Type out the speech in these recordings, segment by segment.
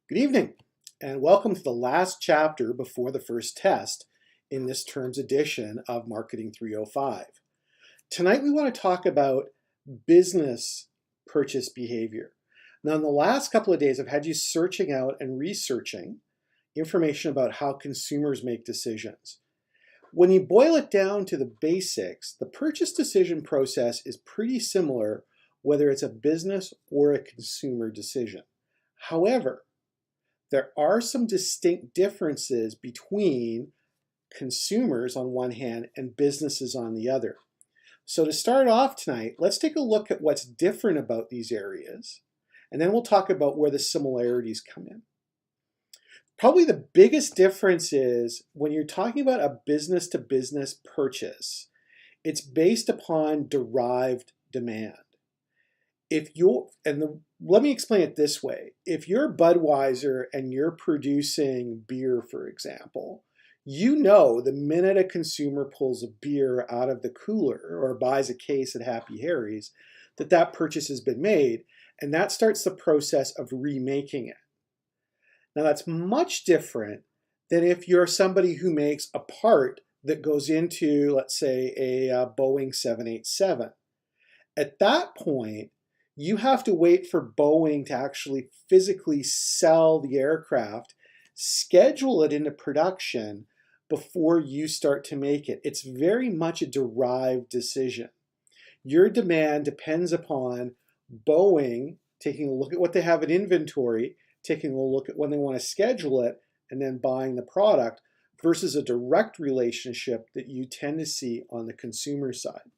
Good evening, and welcome to the last chapter before the first test in this term's edition of Marketing 305. Tonight we want to talk about business purchase behavior. Now, in the last couple of days, I've had you searching out and researching information about how consumers make decisions. When you boil it down to the basics, the purchase decision process is pretty similar whether it's a business or a consumer decision. However, there are some distinct differences between consumers on one hand and businesses on the other. So to start off tonight, let's take a look at what's different about these areas, and then we'll talk about where the similarities come in. Probably the biggest difference is when you're talking about a business-to-business purchase, it's based upon derived demand. Let me explain it this way. If you're Budweiser and you're producing beer, for example, you know the minute a consumer pulls a beer out of the cooler or buys a case at Happy Harry's, that purchase has been made, and that starts the process of remaking it. Now that's much different than if you're somebody who makes a part that goes into, let's say, a Boeing 787. At that point, you have to wait for Boeing to actually physically sell the aircraft, schedule it into production before you start to make it. It's very much a derived decision. Your demand depends upon Boeing taking a look at what they have in inventory, taking a look at when they want to schedule it, and then buying the product versus a direct relationship that you tend to see on the consumer side.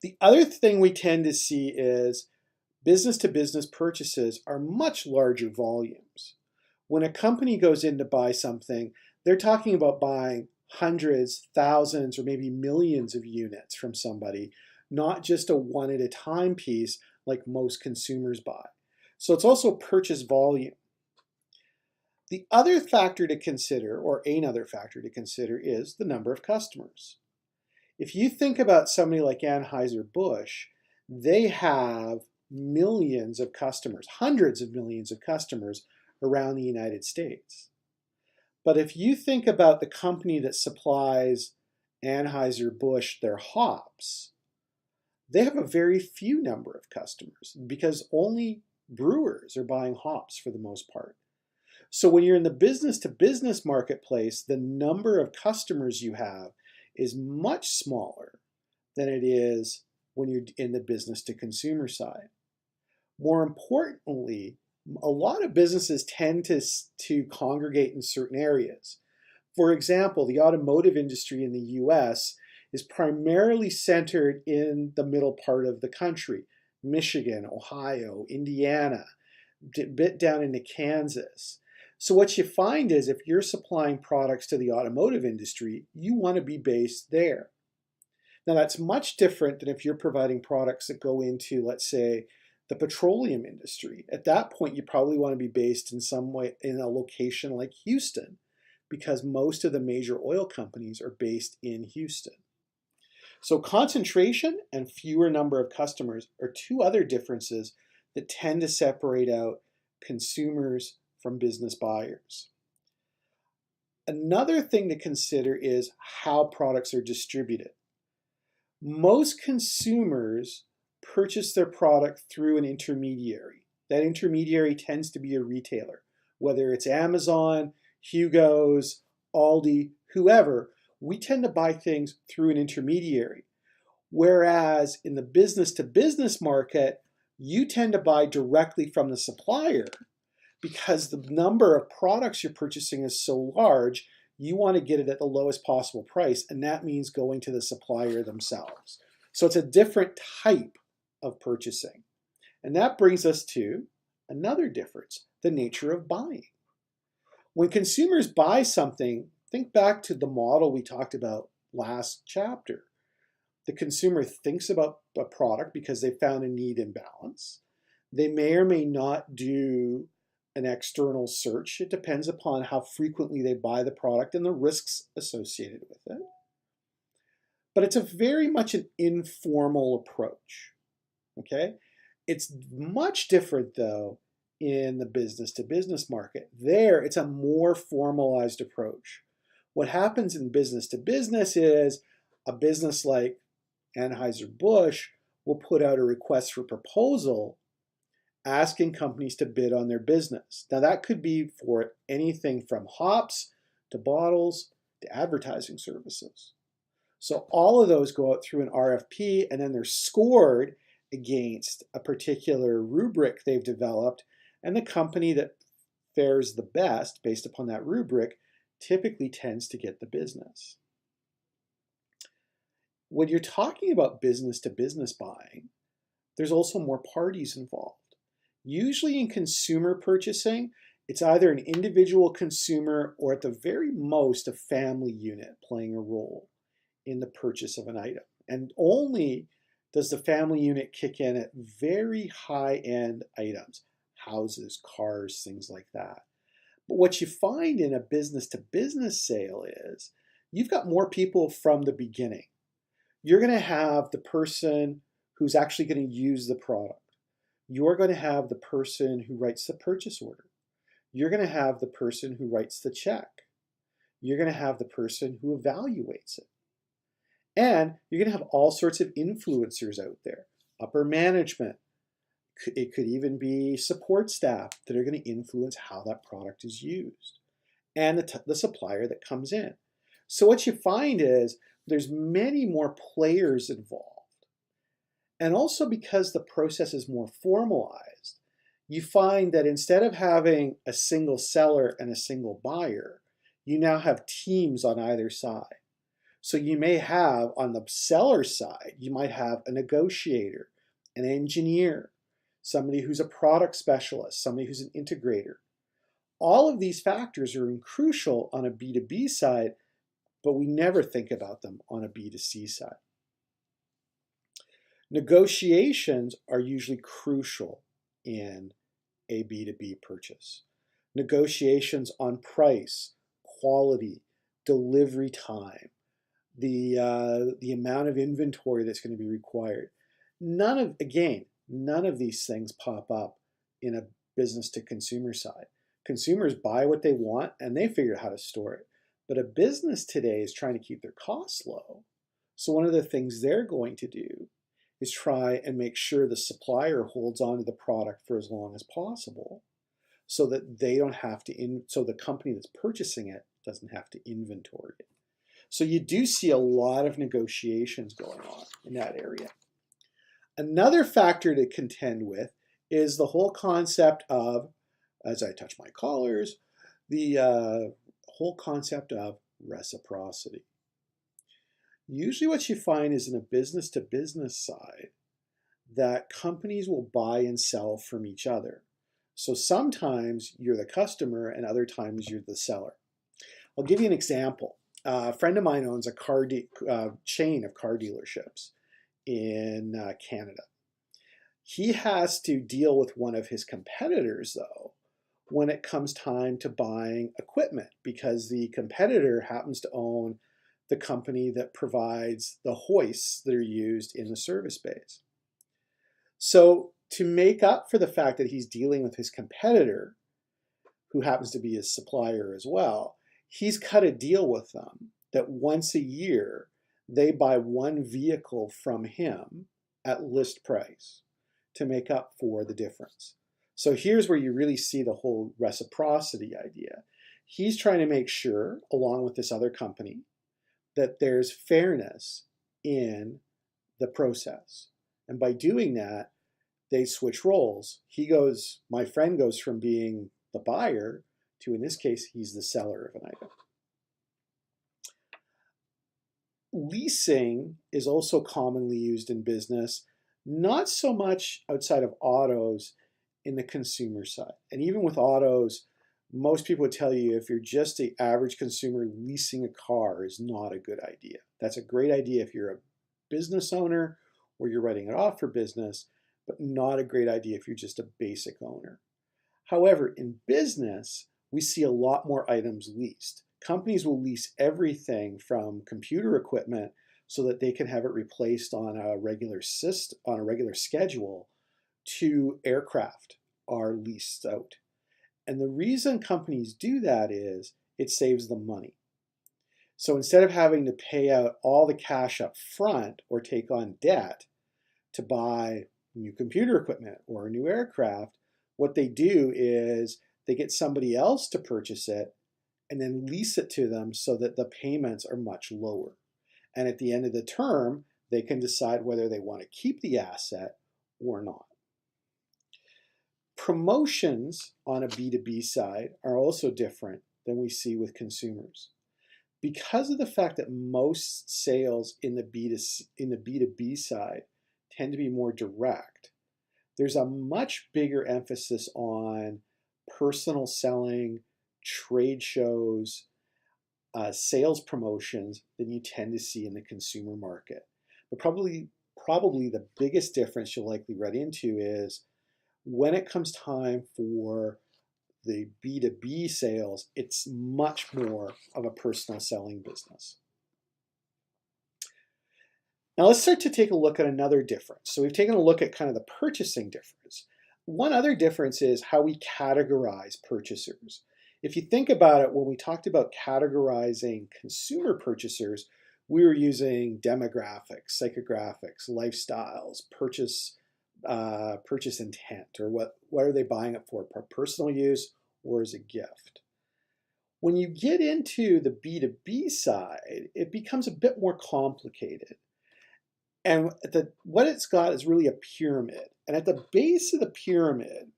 The other thing we tend to see is business-to-business purchases are much larger volumes. When a company goes in to buy something, they're talking about buying hundreds, thousands, or maybe millions of units from somebody, not just a one-at-a-time piece like most consumers buy. So it's also purchase volume. The other factor to consider, or another factor to consider, is the number of customers. If you think about somebody like Anheuser-Busch, they have millions of customers, hundreds of millions of customers around the United States. But if you think about the company that supplies Anheuser-Busch their hops, they have a very few number of customers because only brewers are buying hops for the most part. So when you're in the business-to-business marketplace, the number of customers you have is much smaller than it is when you're in the business-to-consumer side. More importantly, a lot of businesses tend to congregate in certain areas. For example, the automotive industry in the US is primarily centered in the middle part of the country, Michigan, Ohio, Indiana, a bit down into Kansas. So what you find is if you're supplying products to the automotive industry, you want to be based there. Now that's much different than if you're providing products that go into, let's say, the petroleum industry. At that point, you probably want to be based in some way in a location like Houston, because most of the major oil companies are based in Houston. So concentration and fewer number of customers are two other differences that tend to separate out consumers from business buyers. Another thing to consider is how products are distributed. Most consumers purchase their product through an intermediary. That intermediary tends to be a retailer, whether it's Amazon, Hugo's, Aldi, whoever. We tend to buy things through an intermediary. Whereas in the business-to-business market, you tend to buy directly from the supplier. Because the number of products you're purchasing is so large, you want to get it at the lowest possible price, and that means going to the supplier themselves. So it's a different type of purchasing. And that brings us to another difference, the nature of buying. When consumers buy something, think back to the model we talked about last chapter. The consumer thinks about a product because they found a need imbalance. They may or may not do an external search. It depends upon how frequently they buy the product and the risks associated with it. But it's a very much an informal approach, okay? It's much different, though, in the business-to-business market. There, it's a more formalized approach. What happens in business-to-business is a business like Anheuser-Busch will put out a request for proposal asking companies to bid on their business. Now, that could be for anything from hops to bottles to advertising services. So all of those go out through an RFP, and then they're scored against a particular rubric they've developed, and the company that fares the best based upon that rubric typically tends to get the business. When you're talking about business-to-business buying, there's also more parties involved. Usually in consumer purchasing, it's either an individual consumer or at the very most a family unit playing a role in the purchase of an item. And only does the family unit kick in at very high-end items, houses, cars, things like that. But what you find in a business-to-business sale is you've got more people from the beginning. You're going to have the person who's actually going to use the product. You're going to have the person who writes the purchase order. You're going to have the person who writes the check. You're going to have the person who evaluates it. And you're going to have all sorts of influencers out there, upper management. It could even be support staff that are going to influence how that product is used, and the supplier that comes in. So what you find is there's many more players involved. And also because the process is more formalized, you find that instead of having a single seller and a single buyer, you now have teams on either side. So you may have, on the seller side, you might have a negotiator, an engineer, somebody who's a product specialist, somebody who's an integrator. All of these factors are crucial on a B2B side, but we never think about them on a B2C side. Negotiations are usually crucial in a B2B purchase. Negotiations on price, quality, delivery time, the amount of inventory that's going to be required. None of these things pop up in a business to consumer side. Consumers buy what they want and they figure out how to store it. But a business today is trying to keep their costs low. So one of the things they're going to do is try and make sure the supplier holds on to the product for as long as possible so that they don't have to, so the company that's purchasing it doesn't have to inventory it. So you do see a lot of negotiations going on in that area. Another factor to contend with is the whole concept of, as I touch my collars, the whole concept of reciprocity. Usually what you find is in a business-to-business side that companies will buy and sell from each other. So sometimes you're the customer and other times you're the seller. I'll give you an example. A friend of mine owns a chain of car dealerships in Canada. He has to deal with one of his competitors, though, when it comes time to buying equipment, because the competitor happens to own the company that provides the hoists that are used in the service bays. So to make up for the fact that he's dealing with his competitor, who happens to be his supplier as well, he's cut a deal with them that once a year they buy one vehicle from him at list price to make up for the difference. So here's where you really see the whole reciprocity idea. He's trying to make sure, along with this other company, that there's fairness in the process. And by doing that, they switch roles. My friend goes from being the buyer to, in this case, he's the seller of an item. Leasing is also commonly used in business, not so much outside of autos in the consumer side. And even with autos, most people would tell you if you're just the average consumer, leasing a car is not a good idea. That's a great idea if you're a business owner or you're writing it off for business, but not a great idea if you're just a basic owner. However, in business, we see a lot more items leased. Companies will lease everything from computer equipment so that they can have it replaced on a regular schedule to aircraft. are leased out. And the reason companies do that is it saves them money. So instead of having to pay out all the cash up front or take on debt to buy new computer equipment or a new aircraft, what they do is they get somebody else to purchase it and then lease it to them so that the payments are much lower. And at the end of the term, they can decide whether they want to keep the asset or not. Promotions on a B2B side are also different than we see with consumers. Because of the fact that most sales in the B2B side tend to be more direct, there's a much bigger emphasis on personal selling, trade shows, sales promotions than you tend to see in the consumer market. But probably the biggest difference you'll likely run into is when it comes time for the B2B sales, it's much more of a personal selling business. Now let's start to take a look at another difference. So we've taken a look at kind of the purchasing difference. One other difference is how we categorize purchasers. If you think about it, when we talked about categorizing consumer purchasers, we were using demographics, psychographics, lifestyles, purchase intent, or what are they buying it for personal use or as a gift. When you get into the B2B side, it becomes a bit more complicated. And what it's got is really a pyramid. And at the base of the pyramid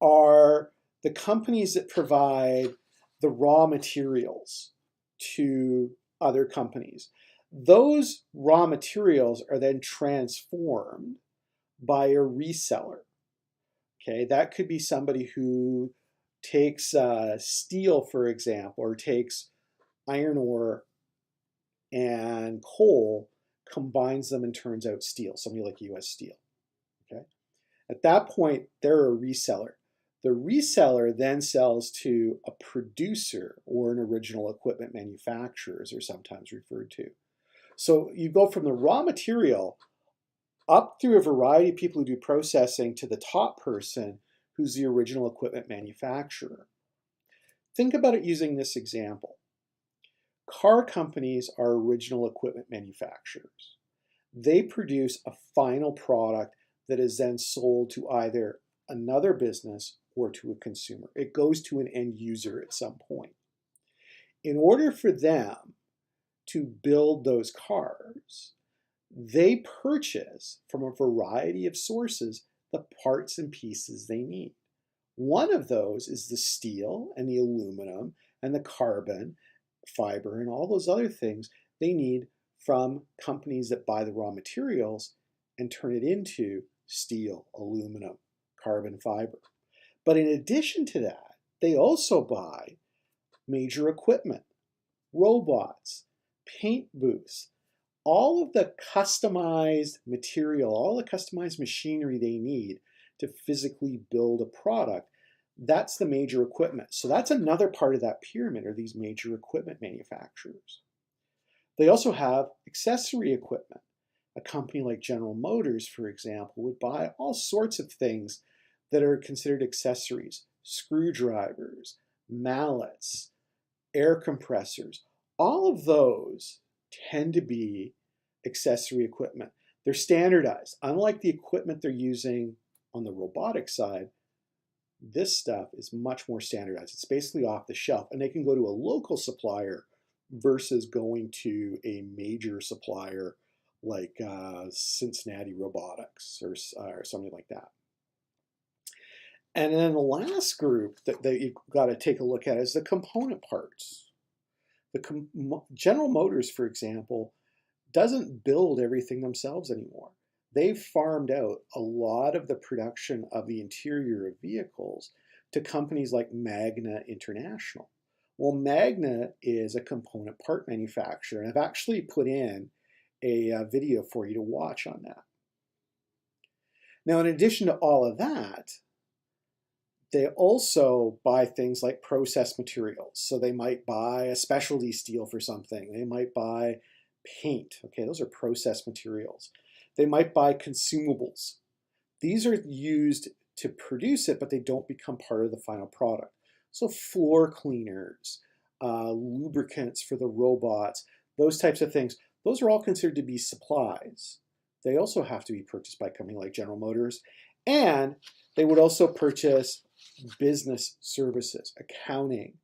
are the companies that provide the raw materials to other companies. Those raw materials are then transformed by a reseller. Okay, that could be somebody who takes steel, for example, or takes iron ore and coal, combines them and turns out steel, somebody like US Steel. Okay, at that point, they're a reseller. The reseller then sells to a producer or an original equipment manufacturer, as they're sometimes referred to. So you go from the raw material up through a variety of people who do processing to the top person who's the original equipment manufacturer. Think about it using this example. Car companies are original equipment manufacturers. They produce a final product that is then sold to either another business or to a consumer. It goes to an end user at some point. In order for them to build those cars, they purchase from a variety of sources the parts and pieces they need. One of those is the steel and the aluminum and the carbon fiber and all those other things they need from companies that buy the raw materials and turn it into steel, aluminum, carbon fiber. But in addition to that, they also buy major equipment, robots, paint booths, all of the customized material, all the customized machinery they need to physically build a product. That's the major equipment. So that's another part of that pyramid, are these major equipment manufacturers. They also have accessory equipment. A company like General Motors, for example, would buy all sorts of things that are considered accessories: screwdrivers, mallets, air compressors. All of those tend to be accessory equipment. They're standardized. Unlike the equipment they're using on the robotic side, this stuff is much more standardized. It's basically off the shelf, and they can go to a local supplier versus going to a major supplier like Cincinnati Robotics or something like that. And then the last group that you've got to take a look at is the component parts. General Motors, for example, doesn't build everything themselves anymore. They've farmed out a lot of the production of the interior of vehicles to companies like Magna International. Well, Magna is a component part manufacturer, and I've actually put in a video for you to watch on that. Now, in addition to all of that, they also buy things like processed materials. So they might buy a specialty steel for something. They might buy paint. Okay, those are processed materials. They might buy consumables. These are used to produce it, but they don't become part of the final product. So floor cleaners, lubricants for the robots, those types of things, those are all considered to be supplies. They also have to be purchased by a company like General Motors, and they would also purchase business services, accounting,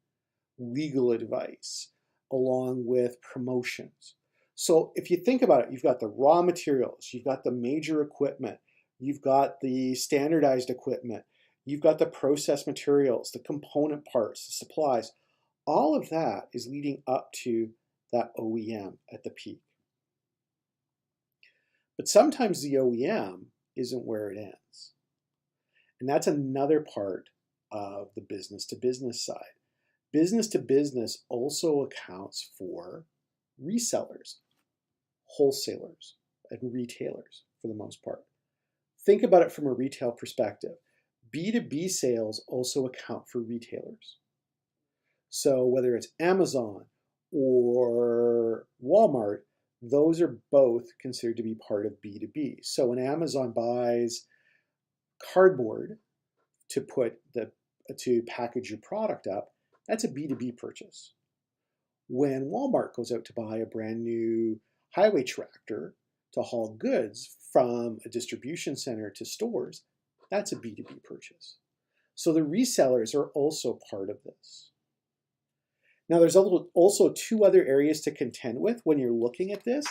legal advice, along with promotions. So if you think about it, you've got the raw materials, you've got the major equipment, you've got the standardized equipment, you've got the process materials, the component parts, the supplies. All of that is leading up to that OEM at the peak. But sometimes the OEM isn't where it ends. And that's another part of the business to business side. Business to business also accounts for resellers, wholesalers, and retailers for the most part. Think about it from a retail perspective. B2B sales also account for retailers. So whether it's Amazon or Walmart, those are both considered to be part of B2B. So when Amazon buys cardboard to package your product up, that's a B2B purchase. When Walmart goes out to buy a brand new highway tractor to haul goods from a distribution center to stores, that's a B2B purchase. So the resellers are also part of this. Now there's also two other areas to contend with when you're looking at this,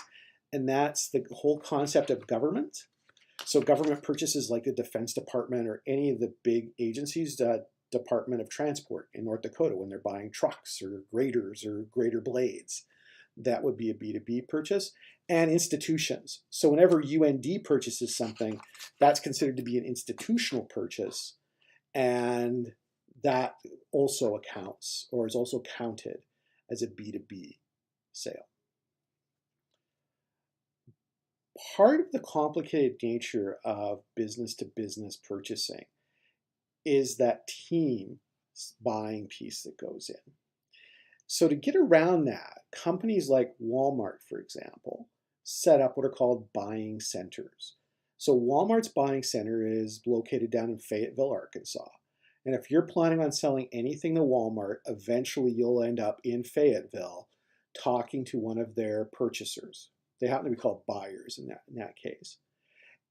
and that's the whole concept of government. So government purchases like the Defense Department or any of the big agencies, the Department of Transport in North Dakota, when they're buying trucks or graders or grader blades, that would be a B2B purchase. And institutions. So whenever UND purchases something, that's considered to be an institutional purchase, and that also accounts or is also counted as a B2B sale. Part of the complicated nature of business to business purchasing is that team buying piece that goes in. So to get around that, companies like Walmart, for example, set up what are called buying centers. So Walmart's buying center is located down in Fayetteville, Arkansas. And if you're planning on selling anything to Walmart, eventually you'll end up in Fayetteville talking to one of their purchasers. They happen to be called buyers in that case.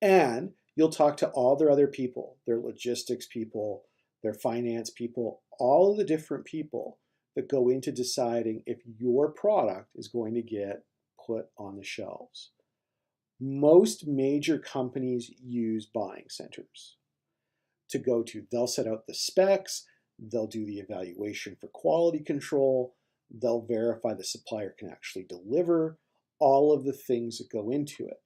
And you'll talk to all their other people, their logistics people, their finance people, all of the different people that go into deciding if your product is going to get put on the shelves. Most major companies use buying centers to go to. They'll set out the specs, they'll do the evaluation for quality control, they'll verify the supplier can actually deliver, all of the things that go into it.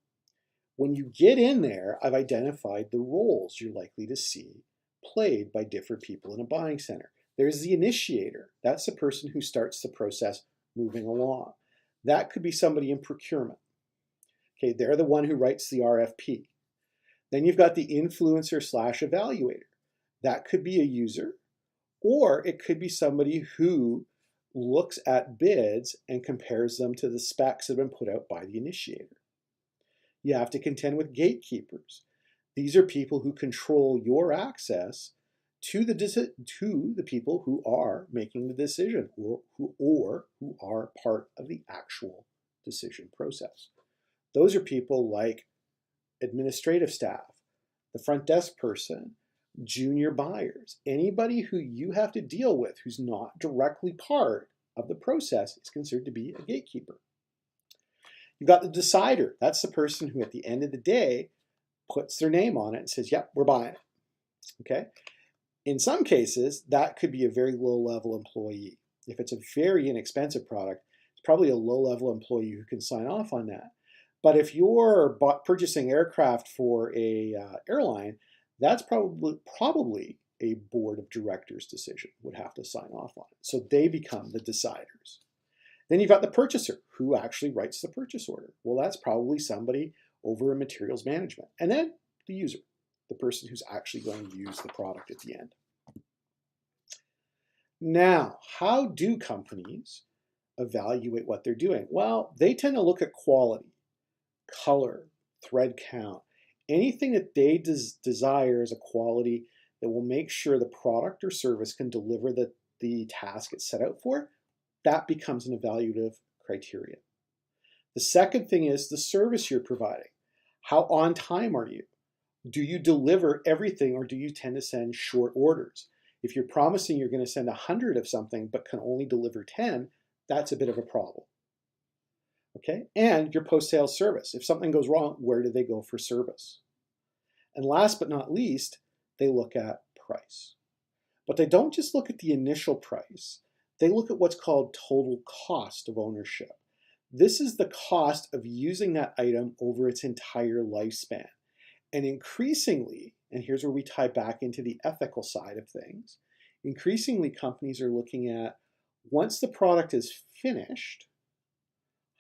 When you get in there, I've identified the roles you're likely to see played by different people in a buying center. There's the initiator. That's the person who starts the process moving along. That could be somebody in procurement. Okay, they're the one who writes the RFP. Then you've got the influencer / evaluator. That could be a user, or it could be somebody who looks at bids and compares them to the specs that have been put out by the initiator. You have to contend with gatekeepers. These are people who control your access to the people who are making the decision or who are part of the actual decision process. Those are people like administrative staff, the front desk person, junior buyers. Anybody who you have to deal with who's not directly part of the process is considered to be a gatekeeper. You've got the decider. That's the person who at the end of the day puts their name on it and says, yep, we're buying it. Okay? In some cases, that could be a very low-level employee. If it's a very inexpensive product, it's probably a low-level employee who can sign off on that. But if you're purchasing aircraft for a airline, that's probably a board of directors decision would have to sign off on it. So they become the deciders. Then you've got the purchaser who actually writes the purchase order. Well, that's probably somebody over in materials management. And then the user, the person who's actually going to use the product at the end. Now, how do companies evaluate what they're doing? Well, they tend to look at quality, color, thread count, anything that they desire as a quality that will make sure the product or service can deliver the task it's set out for, that becomes an evaluative criteria. The second thing is the service you're providing. How on time are you? Do you deliver everything, or do you tend to send short orders? If you're promising you're going to send 100 of something but can only deliver 10, that's a bit of a problem. Okay? And your post-sales service. If something goes wrong, where do they go for service? And last but not least, they look at price. But they don't just look at the initial price. They look at what's called total cost of ownership. This is the cost of using that item over its entire lifespan. And increasingly, and here's where we tie back into the ethical side of things, increasingly companies are looking at, once the product is finished,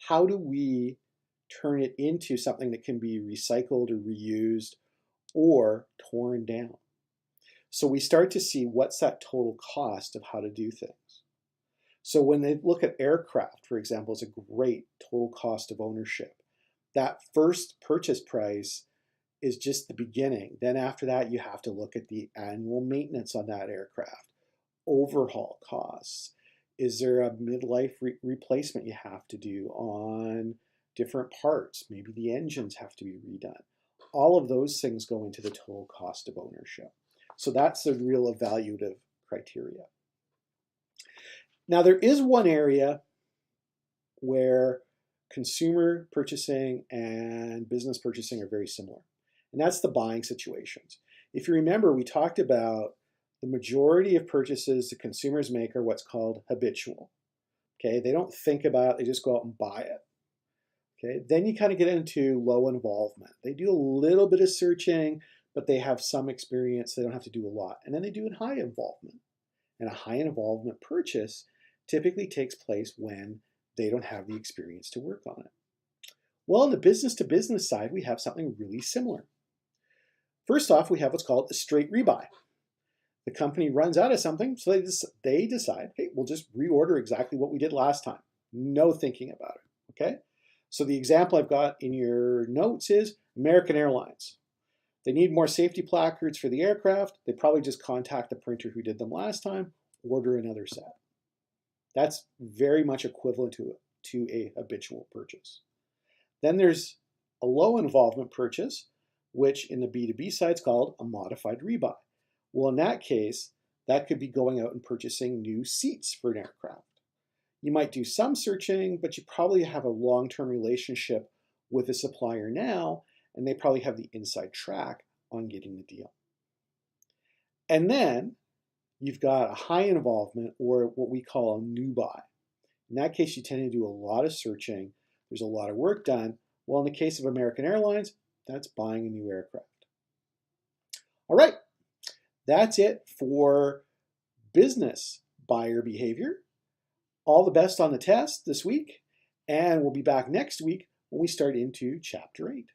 how do we turn it into something that can be recycled or reused or torn down? So we start to see what's that total cost of how to do things. So when they look at aircraft, for example, is a great total cost of ownership. That first purchase price is just the beginning. Then after that, you have to look at the annual maintenance on that aircraft, overhaul costs. Is there a midlife replacement you have to do on different parts? Maybe the engines have to be redone. All of those things go into the total cost of ownership. So that's the real evaluative criteria. Now, there is one area where consumer purchasing and business purchasing are very similar, and that's the buying situations. If you remember, we talked about the majority of purchases the consumers make are what's called habitual. Okay, they don't think about it, they just go out and buy it. Okay, then you kind of get into low involvement. They do a little bit of searching, but they have some experience, they don't have to do a lot. And then they do a high involvement. And a high involvement purchase typically takes place when they don't have the experience to work on it. Well, on the business-to-business side, we have something really similar. First off, we have what's called a straight rebuy. The company runs out of something, so they decide, hey, we'll just reorder exactly what we did last time. No thinking about it, okay? So the example I've got in your notes is American Airlines. They need more safety placards for the aircraft. They probably just contact the printer who did them last time, order another set. That's very much equivalent to a habitual purchase. Then there's a low involvement purchase, which in the B2B side is called a modified rebuy. Well, in that case, that could be going out and purchasing new seats for an aircraft. You might do some searching, but you probably have a long-term relationship with a supplier now, and they probably have the inside track on getting the deal. And then you've got a high involvement, or what we call a new buy. In that case, you tend to do a lot of searching. There's a lot of work done. Well, in the case of American Airlines, that's buying a new aircraft. All right, that's it for business buyer behavior. All the best on the test this week, and we'll be back next week when we start into Chapter 8.